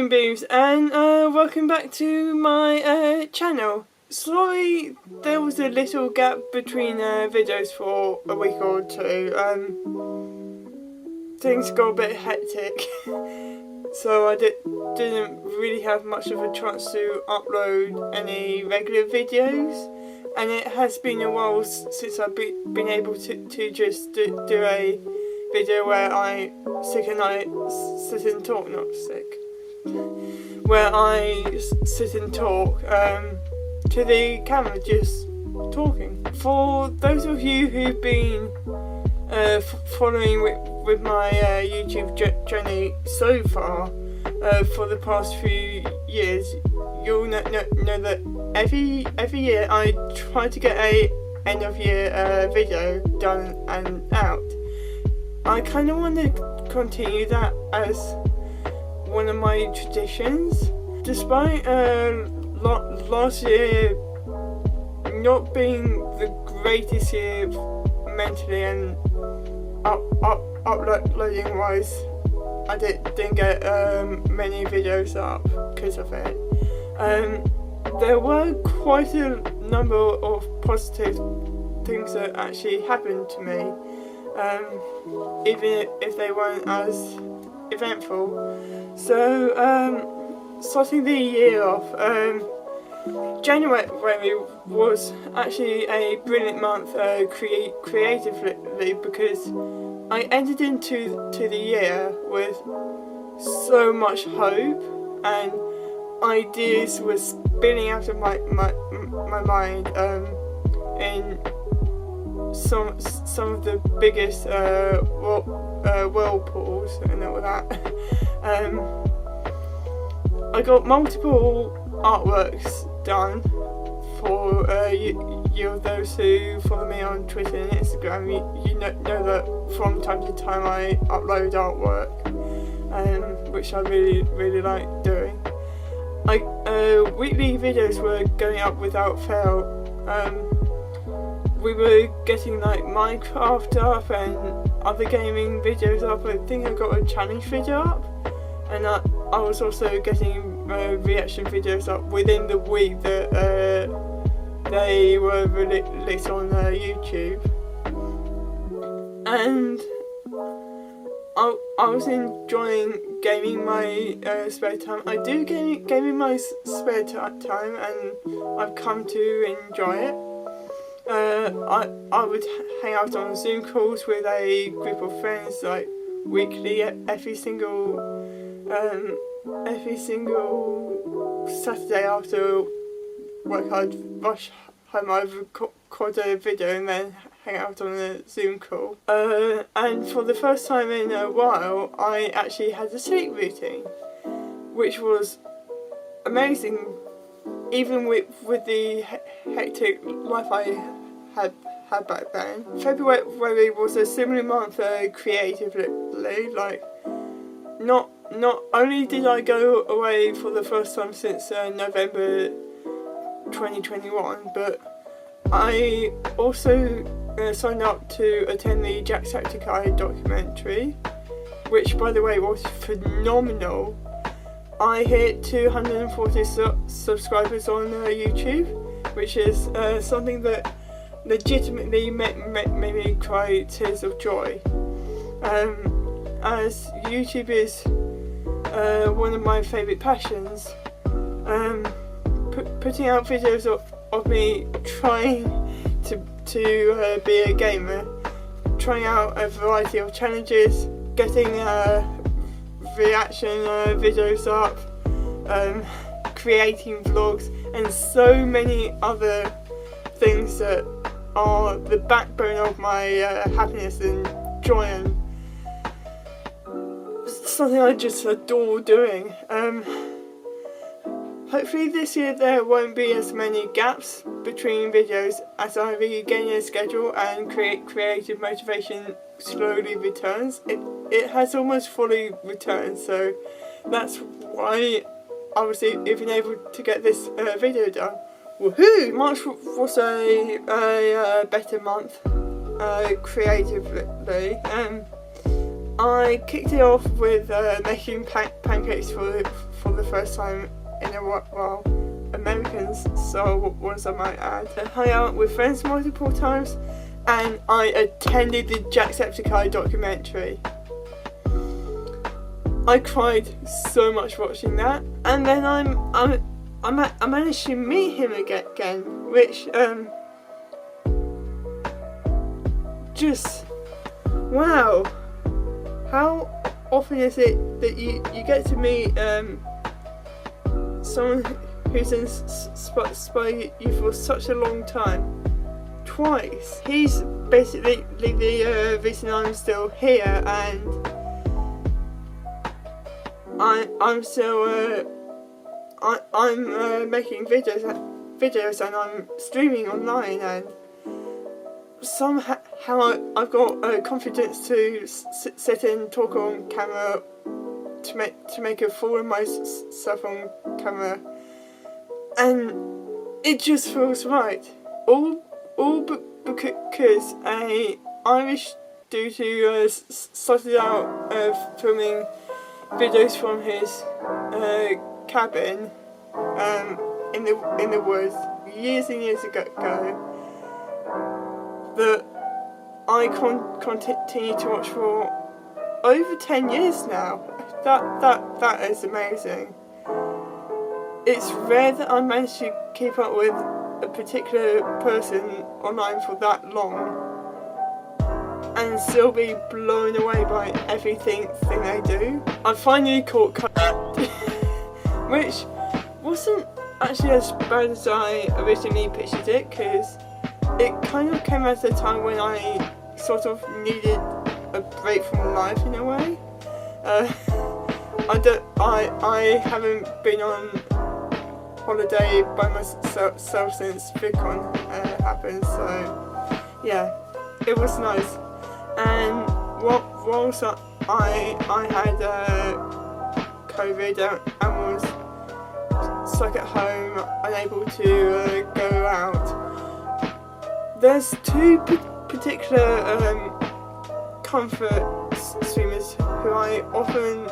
morning, babes, and welcome back to my channel. Sorry there was a little gap between videos for a week or two. Things got a bit hectic, so I didn't really have much of a chance to upload any regular videos, and it has been a while since I've been able to just do a video where I sit and talk, not sick, where I sit and talk to the camera, just talking. For those of you who've been following with my YouTube journey so far for the past few years, you'll know that every year I try to get a end of year video done and out. I kind of want to continue that as one of my traditions. Despite last year not being the greatest year mentally and uploading wise, I didn't get many videos up because of it. There were quite a number of positive things that actually happened to me, even if they weren't as eventful. So, starting the year off, January was actually a brilliant month creatively, because I entered into the year with so much hope, and ideas were spinning out of my mind in some of the biggest whirlpools and all that. I got multiple artworks done for you of those who follow me on Twitter and Instagram. You know that from time to time I upload artwork, which I really like doing. Weekly videos were going up without fail. We were getting like Minecraft up and other gaming videos up. I think I got a challenge video up, and I was also getting reaction videos up within the week that they were released on YouTube. And I was enjoying gaming my spare time. I do gaming my spare time, and I've come to enjoy it. I would hang out on Zoom calls with a group of friends, like weekly, every single Saturday after work. I'd rush home, I'd record a video and then hang out on a Zoom call. And for the first time in a while, I actually had a sleep routine, which was amazing, even with the hectic life I had back then. February was a similar month creatively. Like, not only did I go away for the first time since November 2021, but I also signed up to attend the Jacksepticeye documentary, which, by the way, was phenomenal. I hit 240 subscribers on YouTube, which is something that legitimately made me cry tears of joy. As YouTube is one of my favourite passions, putting out videos of me trying to be a gamer, trying out a variety of challenges, getting reaction videos up, creating vlogs, and so many other things that are the backbone of my happiness and joy, and something I just adore doing. Hopefully this year there won't be as many gaps between videos as I regain a schedule and creative motivation slowly returns. It has almost fully returned, so that's why I was even able to get this video done. Woohoo! March was a better month creatively. I kicked it off with making pancakes for for the first time in a while. Americans Star Wars, I might add. I hung out with friends multiple times, and I attended the Jacksepticeye documentary. I cried so much watching that, and then I managed to meet him again, which just wow! How often is it that you get to meet someone who's inspired you for such a long time? Twice. He's basically the reason I'm still here, and I'm still I'm making videos and I'm streaming online, and somehow I've got confidence to sit and talk on camera, to make a fool of myself on camera, and it just feels right. All because a Irish dude who started out filming videos from his cabin in the woods years and years ago, that I continue to watch for over 10 years now. That is amazing. It's rare that I manage to keep up with a particular person online for that long and still be blown away by everything they do. I finally caught which wasn't actually as bad as I originally pictured it, because it kind of came at a time when I sort of needed a break from life in a way. I haven't been on holiday by myself since VidCon happened, so yeah, it was nice. And whilst I had COVID and was stuck at home, unable to go out, there's two particular comfort streamers who I often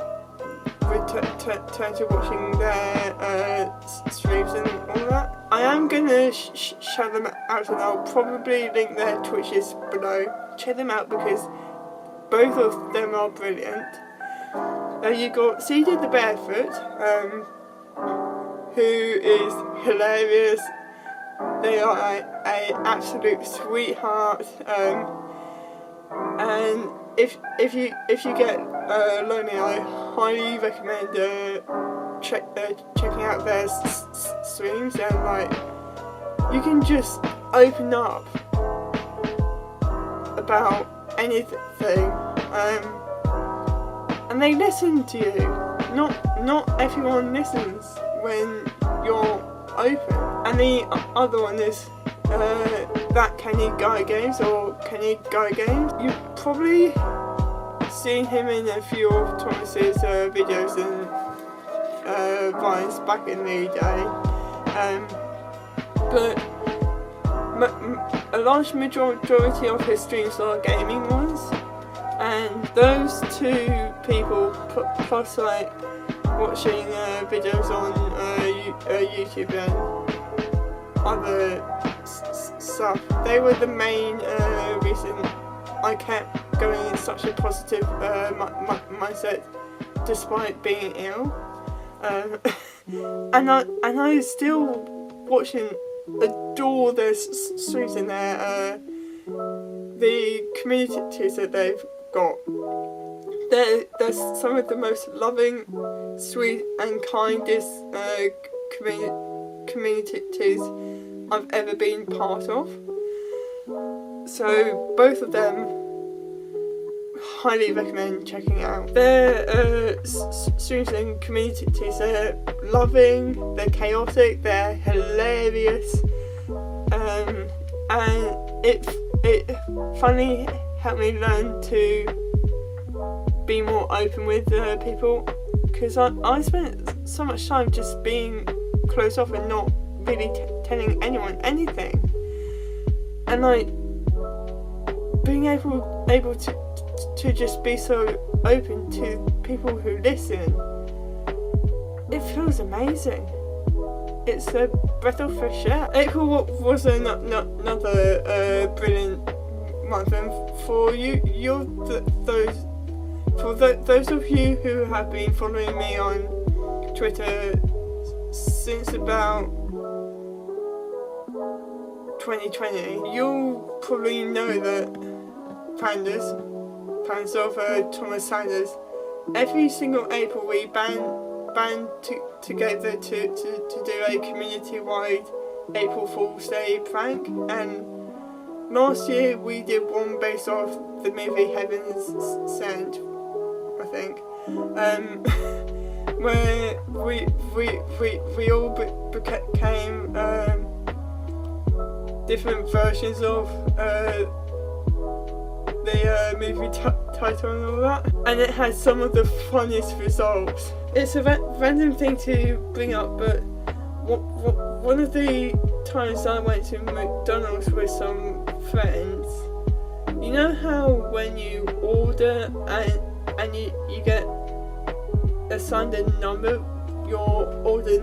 return to watching their streams and all that. I am gonna shout them out, and I'll probably link their Twitches below. Check them out because both of them are brilliant. You got Cedar the Barefoot, who is hilarious. They are a absolute sweetheart, and if you get lonely, I highly recommend checking out their streams, and like you can just open up about anything, and they listen to you. Not everyone listens when you're open. And the other one is that Kenny Guy Games, or Kenny Guy Games. You've probably seen him in a few of Thomas's videos and vines back in the day, but a large majority of his streams are gaming ones, and those two people plus like watching videos on YouTube and other stuff, they were the main reason I kept going in such a positive mindset despite being ill, and I still watch and adore their streams and the communities that they've got. They're some of the most loving, sweet and kindest communities I've ever been part of. So both of them, highly recommend checking out. Their streams and communities are loving, they're chaotic, they're hilarious, and it finally helped me learn to be more open with people, because I spent so much time just being closed off and not really telling anyone anything, and like being able to just be so open to people who listen it feels amazing. It's a breath of fresh air. April was another brilliant month, and for those of you who have been following me on Twitter since about 2020, you'll probably know that fans of Thomas Sanders, every single April we band together to do a community-wide April Fool's Day prank, and last year we did one based off the movie Heaven's Sent, I think, where we all became different versions of the movie title and all that, and it had some of the funniest results. It's a random thing to bring up, but one of the times I went to McDonald's with some friends, you know how when you order and you get assigned a number, your order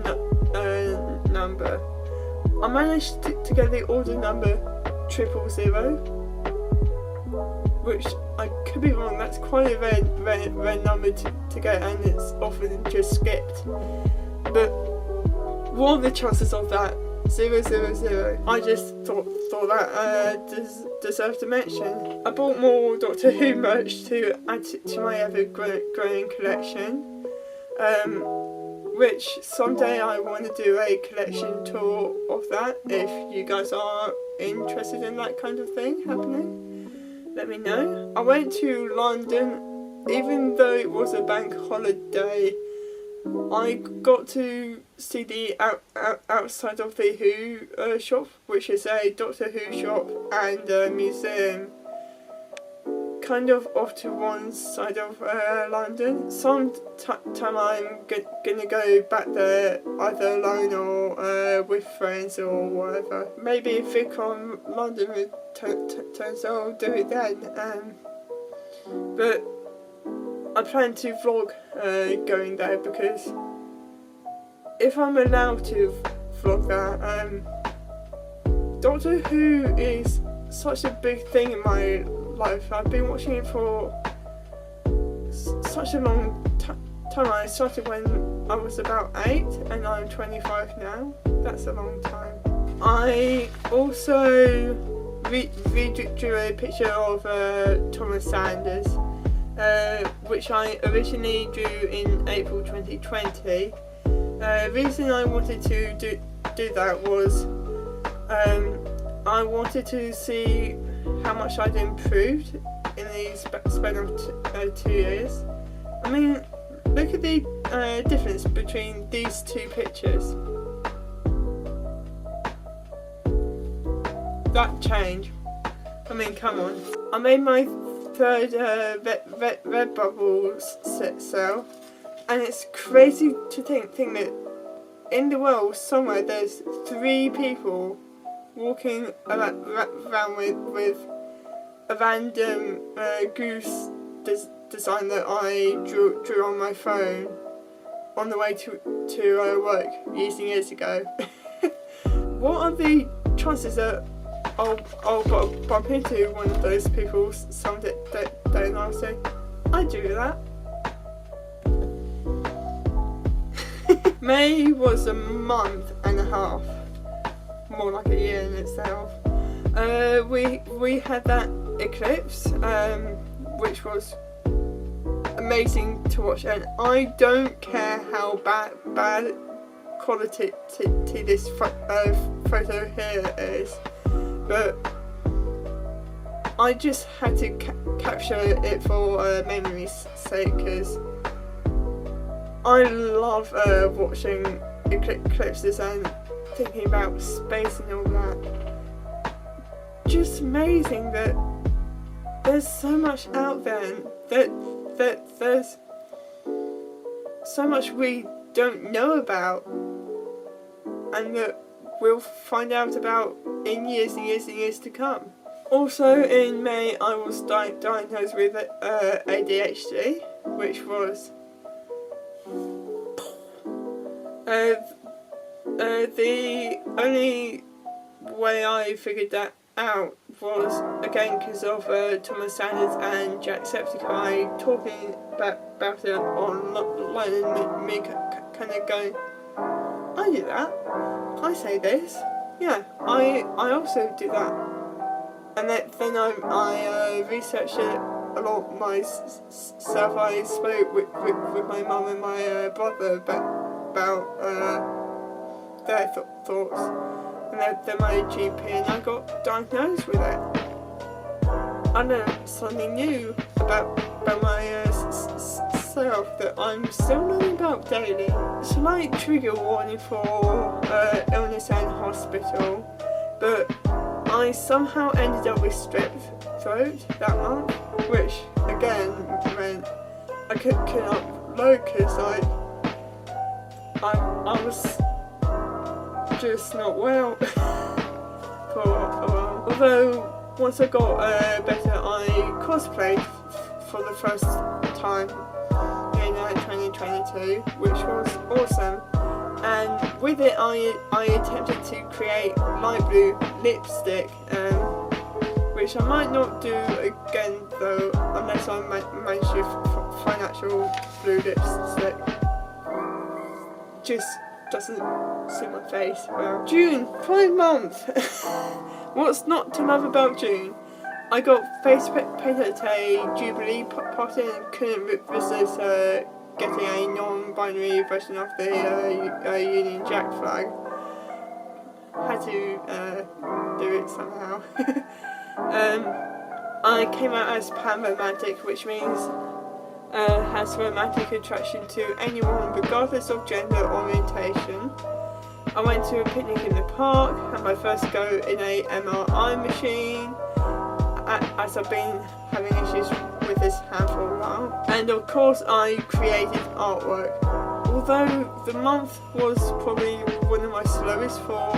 number, I managed to get the order number 000, which I could be wrong, that's quite a rare number to get, and it's often just skipped. But what are the chances of that? 000. I just thought that deserved a mention. I bought more Doctor Who merch to add to my ever-growing collection, which someday I want to do a collection tour of that. If you guys are interested in that kind of thing happening, let me know. I went to London, even though it was a bank holiday. I got to see the outside of the Who shop, which is a Doctor Who shop and a museum, kind of off to one side of London. Sometime I'm gonna go back there either alone or with friends or whatever. Maybe if Vicon London returns, I'll do it then. But I plan to vlog going there, because if I'm allowed to vlog that, Doctor Who is such a big thing in my life. I've been watching it for such a long time. I started when I was about 8 and I'm 25 now. That's a long time. I also drew a picture of Thomas Sanders, which I originally drew in April 2020. The reason I wanted to do that was I wanted to see how much I'd improved in the span of 2 years. I mean, look at the difference between these two pictures. That change. I mean, come on. I made my third Redbubble sale, and it's crazy to think that in the world somewhere there's 3 people walking around with a random goose design that I drew on my phone on the way to work years ago. What are the chances that I'll bump into one of those people someday and I'll say, I do that. May was a month and a half, more like a year in itself. We had that eclipse, which was amazing to watch, and I don't care how bad quality this photo here is, but I just had to capture it for memory's sake, because I love watching eclipses and thinking about space and all that. Just amazing that there's so much out there, that there's so much we don't know about, and that we'll find out about in years and years and years to come. Also in May I was diagnosed with ADHD, which was The only way I figured that out was again because of Thomas Sanders and Jacksepticeye talking about it online, and me kind of going, I do that, I say this, yeah, I also do that. And then I researched it a lot myself. I spoke with my mum and my brother about their thoughts, and then my GP, and I got diagnosed with it. I learned something new about myself that I'm still learning about daily. Slight trigger warning for illness and hospital, but I somehow ended up with strep throat that month, which again meant I couldn't upload because I was just not well for a while. Although once I got better, I cosplayed for the first time in 2022, which was awesome. And with it, I attempted to create light blue lipstick, which I might not do again though, unless I manage to find actual blue lipstick. Just doesn't suit my face well. June, Pride Month. What's not to love about June? I got face paint at a Jubilee party and couldn't resist getting a non-binary version of the Union Jack flag. Had to do it somehow. I came out as pan-romantic, which means has romantic attraction to anyone regardless of gender orientation. I went to a picnic in the park, had my first go in a MRI machine, as I've been having issues with this hand for a while. And of course I created artwork. Although the month was probably one of my slowest for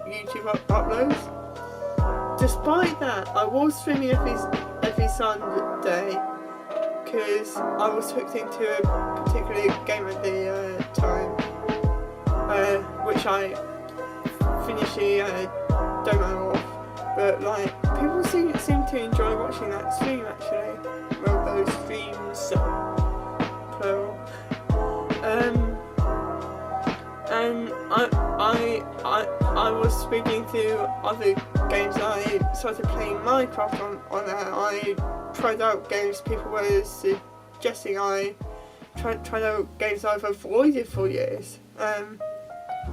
YouTube uploads, despite that I was streaming every Sunday because I was hooked into a particular game at the time, which I finished the demo of. But like, people seem to enjoy watching that stream actually. Well, those streams, plural. And I was speaking to other games. I started playing Minecraft on there. I tried out games people were suggesting. I tried out games I've avoided for years,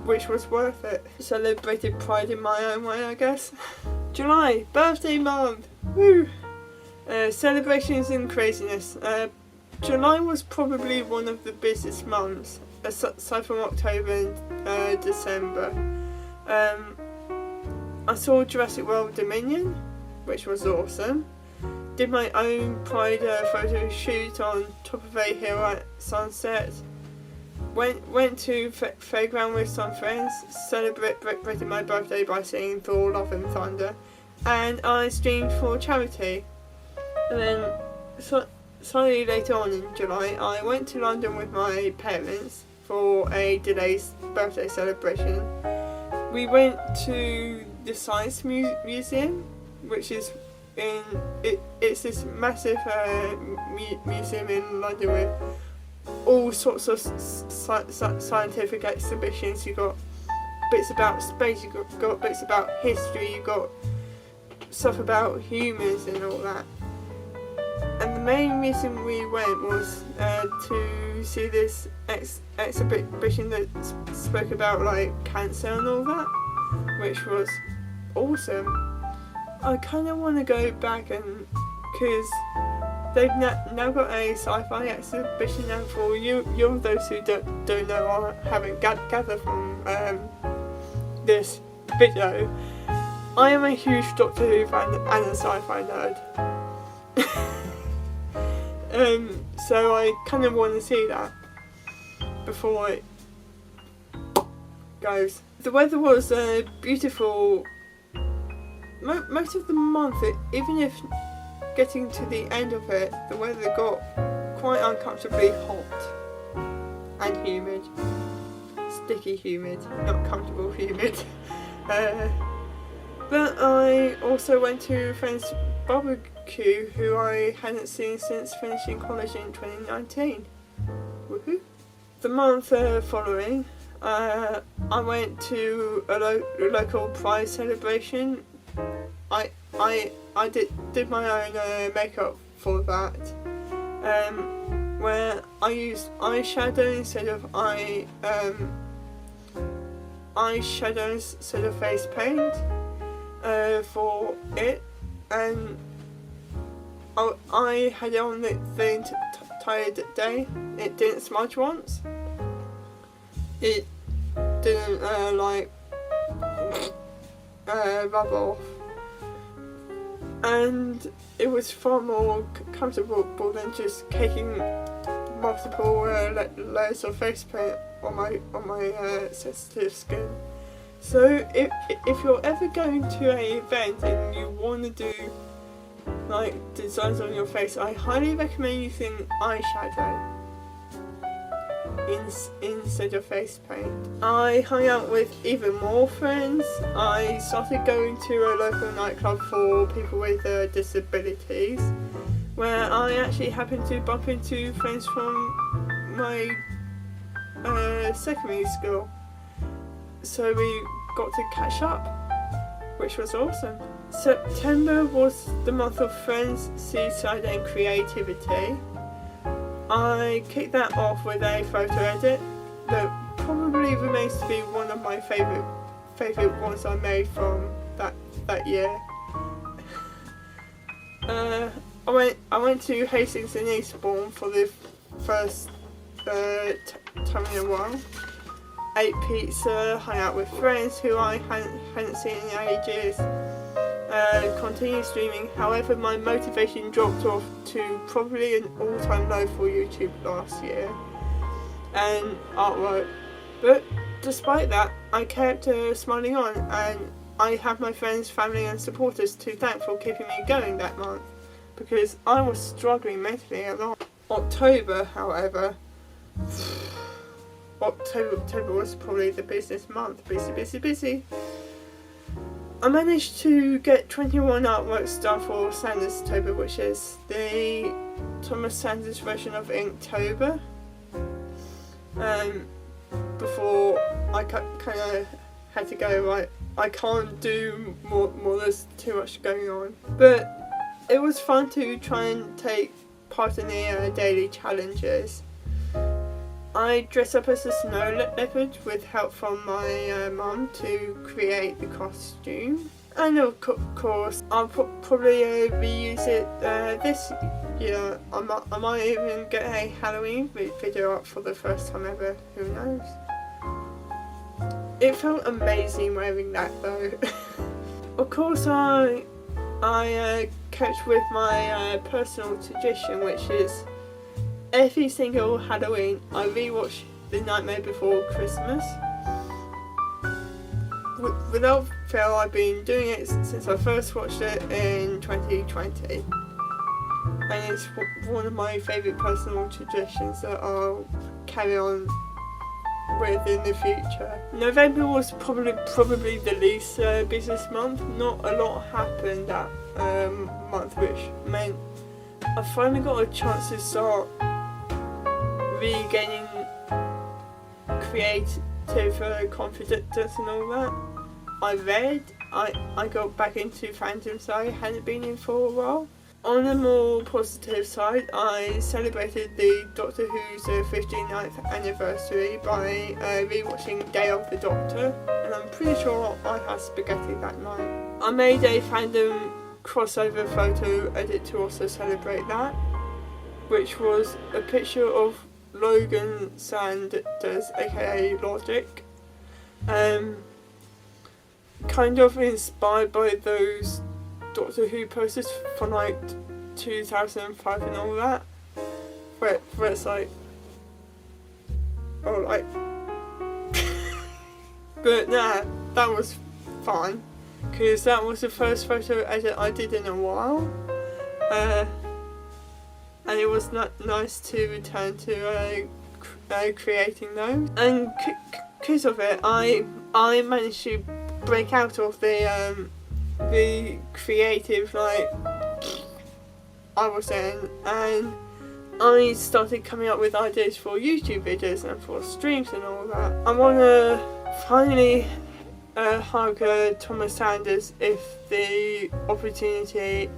which was worth it. Celebrated Pride in my own way, I guess. July, birthday month, woo! Celebrations and craziness. July was probably one of the busiest months, aside from October and December. I saw Jurassic World Dominion, which was awesome. Did my own Pride photo shoot on top of a hill at sunset. Went to fairground with some friends, celebrated my birthday by singing Thor, Love and Thunder, and I streamed for charity. And then slightly later on in July, I went to London with my parents for a delayed birthday celebration. We went to the Science Museum, which is it's this massive museum in London with all sorts of scientific exhibitions. You've got bits about space, you've got bits about history, you've got stuff about humans and all that. And the main reason we went was to see this exhibition that spoke about like cancer and all that, which was awesome. I kind of want to go back and because they've now got a sci-fi exhibition, and for you those who don't know or haven't gathered from this video, I am a huge Doctor Who fan and a sci-fi nerd. So I kind of want to see that before it goes. The weather was beautiful most of the month, even if getting to the end of it, the weather got quite uncomfortably hot and humid. sticky humid, not comfortable humid. But I also went to a friend's barbecue who I hadn't seen since finishing college in 2019. Woohoo! The month following, I went to a local pride celebration. I did my own makeup for that, where I used eyeshadow instead of face paint for it, and I had it on the entire day. It didn't smudge once. It didn't rub off, and it was far more comfortable than just caking multiple layers of face paint on my sensitive skin. So if you're ever going to an event and you want to do like designs on your face, I highly recommend using eyeshadow instead of face paint. I hung out with even more friends. I started going to a local nightclub for people with disabilities, where I actually happened to bump into friends from my secondary school. So we got to catch up, which was awesome. September was the month of friends, suicide and creativity. I kicked that off with a photo edit that probably remains to be one of my favourite ones I made from that year. I went to Hastings and Eastbourne for the first time in a while. Ate pizza, hung out with friends who I hadn't seen in ages. Continued streaming, however my motivation dropped off to probably an all-time low for YouTube last year, and artwork. But despite that, I kept smiling on, and I have my friends, family and supporters to thank for keeping me going that month, because I was struggling mentally a lot. October, however, October was probably the busiest month. Busy. I managed to get 21 artworks done for Sanders-tober, which is the Thomas Sanders version of Inktober. Before I kind of had to go, right, I can't do more, there's too much going on. But it was fun to try and take part in the daily challenges. I dressed up as a snow leopard with help from my mum to create the costume, and of course I'll probably reuse it this year. I might even get a Halloween video up for the first time ever, who knows. It felt amazing wearing that though. Of course I kept with my personal tradition, which is every single Halloween I rewatch The Nightmare Before Christmas. Without fail, I've been doing it since I first watched it in 2020, and it's one of my favourite personal traditions that I'll carry on with in the future. November was probably the least business month. Not a lot happened that month, which meant I finally got a chance to start regaining creative confidence and all that. I read, I got back into fandoms I hadn't been in for a while. On a more positive side, I celebrated the Doctor Who's 59th anniversary by rewatching Day of the Doctor, and I'm pretty sure I had spaghetti that night. I made a fandom crossover photo edit to also celebrate that, which was a picture of Logan Sanders, aka Logic, kind of inspired by those Doctor Who posters from like 2005 and all that, where it's like, oh, like, but nah, that was fine, because that was the first photo edit I did in a while, and it was nice to return to creating those. And because of it, I managed to break out of the creative I was in, and I started coming up with ideas for YouTube videos and for streams and all that. I want to finally hire Thomas Sanders if the opportunity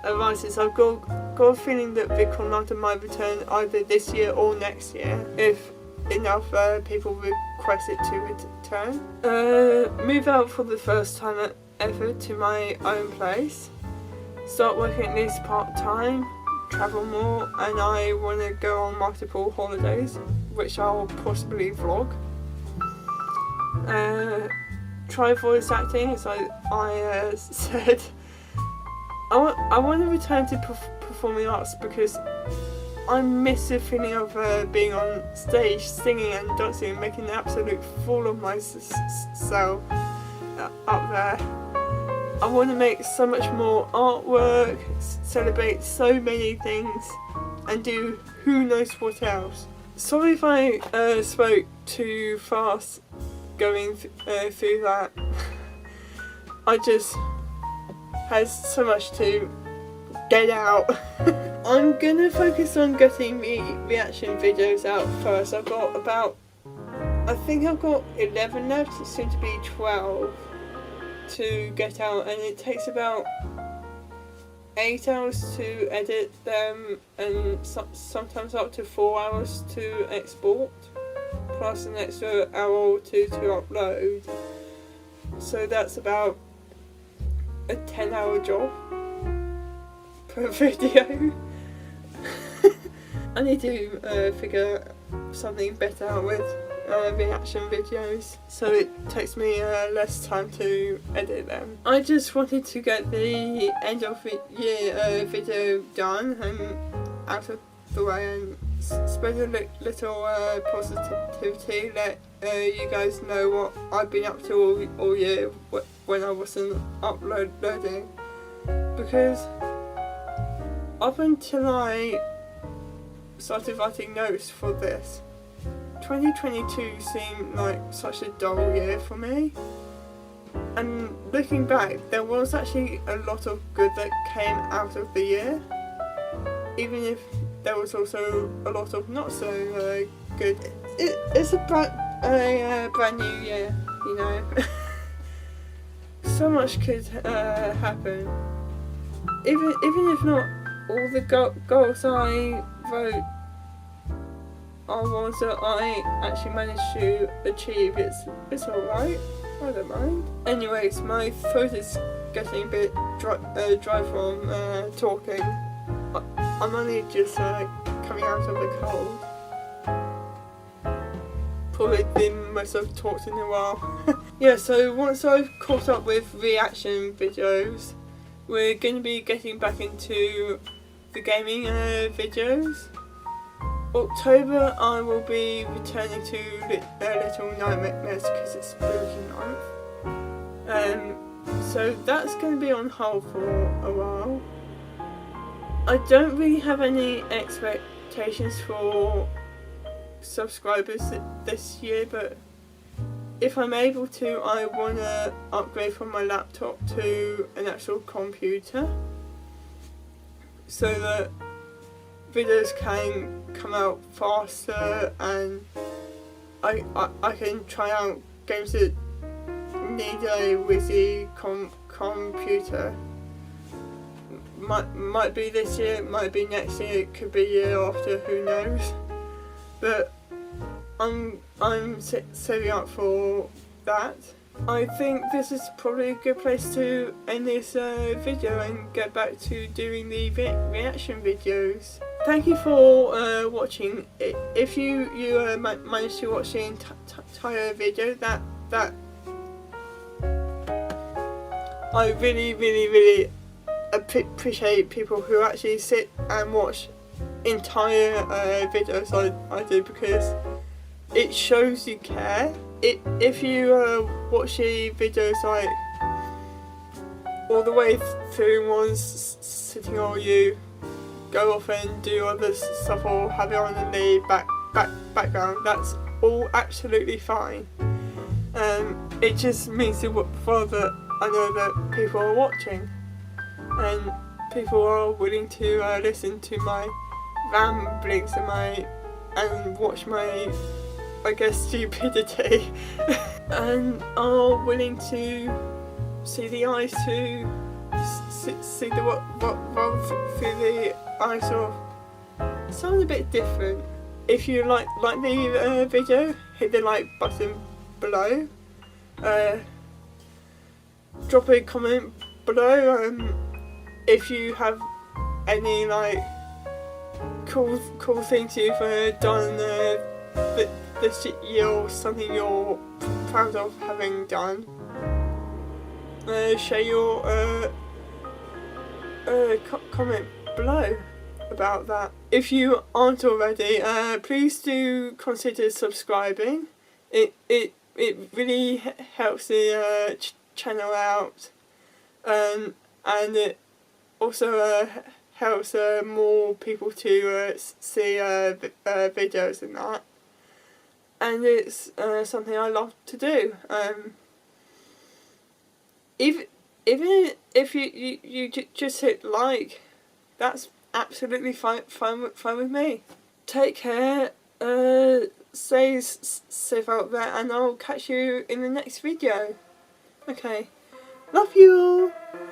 arises. I've got a feeling that VidCon London might return either this year or next year if enough people request it to return. Move out for the first time ever to my own place. Start working at least part-time. Travel more, and I want to go on multiple holidays, which I'll possibly vlog. Try voice acting, as I said. I want to return to performing arts because I miss the feeling of being on stage, singing and dancing and making an absolute fool of myself up there. I want to make so much more artwork, celebrate so many things, and do who knows what else. Sorry if I spoke too fast going through that. I just had so much to get out. I'm gonna focus on getting the reaction videos out first. I think I've got 11 left, soon to be 12 to get out, and it takes about 8 hours to edit them and sometimes up to 4 hours to export, plus an extra hour or two to upload. So that's about a 10-hour job per video. I need to figure something better out with reaction videos, so it takes me less time to edit them. I just wanted to get the end of the year video done and out of the way and spread a little positivity, let you guys know what I've been up to all year when I wasn't uploading, because up until I started writing notes for this, 2022 seemed like such a dull year for me, and looking back there was actually a lot of good that came out of the year, even if there was also a lot of not so good. It's a brand new year, you know. So much could happen, even if not all the goals I wrote are ones that I actually managed to achieve. It's alright, I don't mind. Anyways, my throat is getting a bit dry from talking. I'm only just coming out of a cold. Probably the most I've talked in a while. Yeah, so once I've caught up with reaction videos, we're going to be getting back into the gaming videos. October I will be returning to Little Nightmares because it's spooky month. So that's going to be on hold for a while. I don't really have any expectations for subscribers this year, but if I'm able to, I want to upgrade from my laptop to an actual computer so that videos can come out faster and I can try out games that need a whizzy computer. Might be this year, might be next year, it could be a year after, who knows. But I'm saving up for that. I think this is probably a good place to end this video and get back to doing the reaction videos. Thank you for watching. If you managed to watch the entire video, that I really appreciate people who actually sit and watch entire videos I do, because it shows you care. If you watch the videos like all the way through, one's sitting or you go off and do other stuff or have it on in the background, that's all absolutely fine. It just means that I know that people are watching and people are willing to listen to my ramblings and watch my, I guess, stupidity and are willing to see the eyes to see the world through the eyes of something a bit different. If you like the video, hit the like button below. Drop a comment below if you have any like cool things you've done this year or something you're proud of having done. Share your comment below about that. If you aren't already, please do consider subscribing. It really helps the channel out, and it also helps more people to see videos and that. And it's something I love to do. Even if you just hit like, that's absolutely fine with me. Take care, stay safe out there, and I'll catch you in the next video. Okay, love you all.